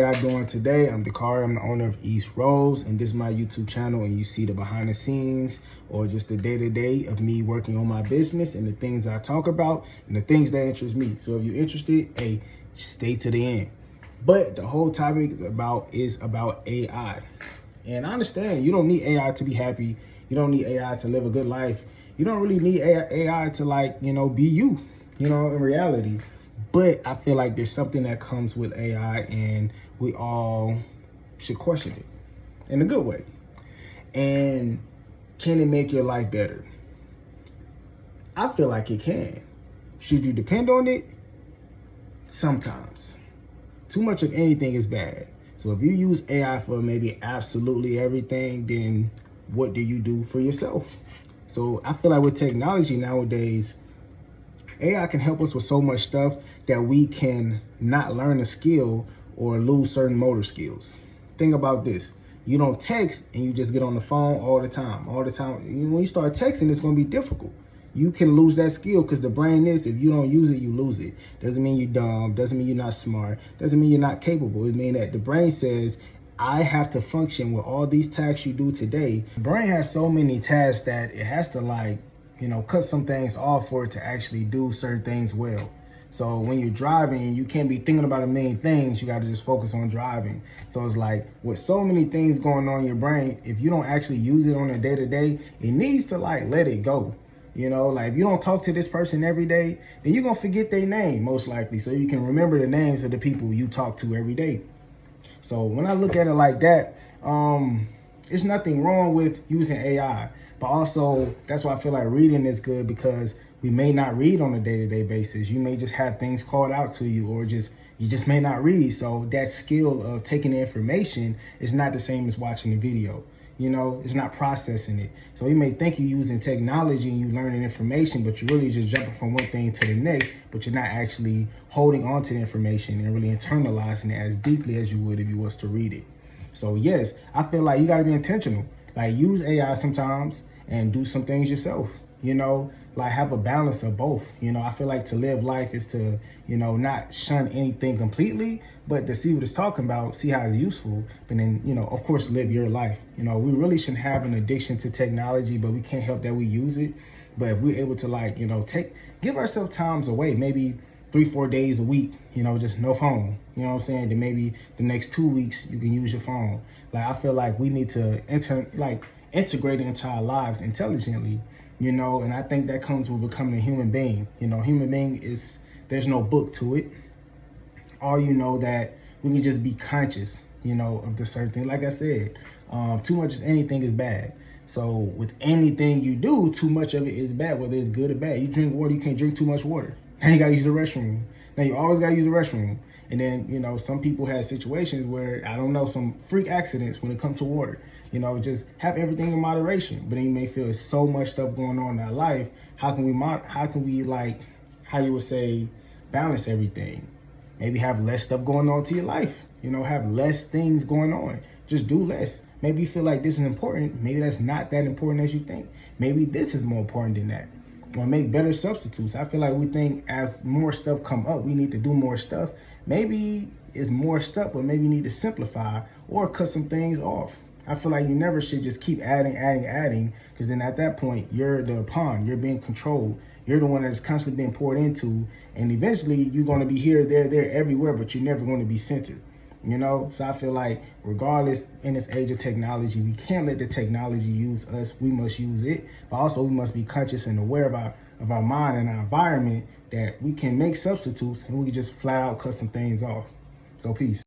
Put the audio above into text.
How you doing today? I'm Dakari. I'm the owner of East Rose, and this is my YouTube channel, and you see the behind the scenes or just the day-to-day of me working on my business and the things I talk about and the things that interest me. So if you're interested, hey, stay to the end. But the whole topic is about AI. And I understand you don't need AI to be happy. You don't need AI to live a good life. You don't really need AI to be you, in reality. But I feel like there's something that comes with AI and we all should question it in a good way. And can it make your life better? I feel like it can. Should you depend on it? Sometimes. Too much of anything is bad. So if you use AI for maybe absolutely everything, then what do you do for yourself? So I feel like with technology nowadays, AI can help us with so much stuff that we can not learn a skill or lose certain motor skills. Think about this. You don't text and you just get on the phone all the time. When you start texting, it's going to be difficult. You can lose that skill because the brain is, if you don't use it, you lose it. Doesn't mean you're dumb. Doesn't mean you're not smart. Doesn't mean you're not capable. It means that the brain says, I have to function with all these tasks you do today. The brain has so many tasks that it has to cut some things off for it to actually do certain things well. So when you're driving, you can't be thinking about a million things. You got to just focus on driving. So it's like with so many things going on in your brain, if you don't actually use it on a day-to-day, it needs to let it go. If you don't talk to this person every day, then you're going to forget their name most likely. So you can remember the names of the people you talk to every day. So when I look at it like that, there's nothing wrong with using AI, but also that's why I feel like reading is good, because we may not read on a day-to-day basis. You may just have things called out to you, or you just may not read. So that skill of taking the information is not the same as watching the video. It's not processing it. So you may think you're using technology and you're learning information, but you're really just jumping from one thing to the next, but you're not actually holding on to the information and really internalizing it as deeply as you would if you was to read it. So yes, I feel like you got to be intentional. Use AI sometimes and do some things yourself. Have a balance of both. I feel like to live life is to, not shun anything completely, but to see what it's talking about, see how it's useful, but then, of course, live your life. We really shouldn't have an addiction to technology, but we can't help that we use it. But if we're able to give ourselves times away, maybe 3-4 days a week, just no phone, then maybe the next 2 weeks you can use your phone. I feel like we need to integrate it into our lives intelligently, and I think that comes with becoming a human being. Human being there's no book to it. All that we can just be conscious, of the certain thing. Like I said, too much of anything is bad. So with anything you do, too much of it is bad, whether it's good or bad. You drink water, you can't drink too much water. Now you gotta use the restroom. Now you always gotta use the restroom. And then, some people have situations where, some freak accidents when it comes to water. Just have everything in moderation. But then you may feel there's so much stuff going on in our life. How can we balance everything? Maybe have less stuff going on to your life. Have less things going on. Just do less. Maybe you feel like this is important. Maybe that's not that important as you think. Maybe this is more important than that. Or make better substitutes. I feel like we think as more stuff come up, we need to do more stuff. Maybe it's more stuff, but maybe you need to simplify or cut some things off. I feel like you never should just keep adding, because then at that point, you're the pawn, you're being controlled. You're the one that's constantly being poured into, and eventually you're going to be here, there, everywhere, but you're never going to be centered. So I feel like regardless, in this age of technology, we can't let the technology use us. We must use it, but also we must be conscious and aware of our mind and our environment, that we can make substitutes and we can just flat out cut some things off. So peace.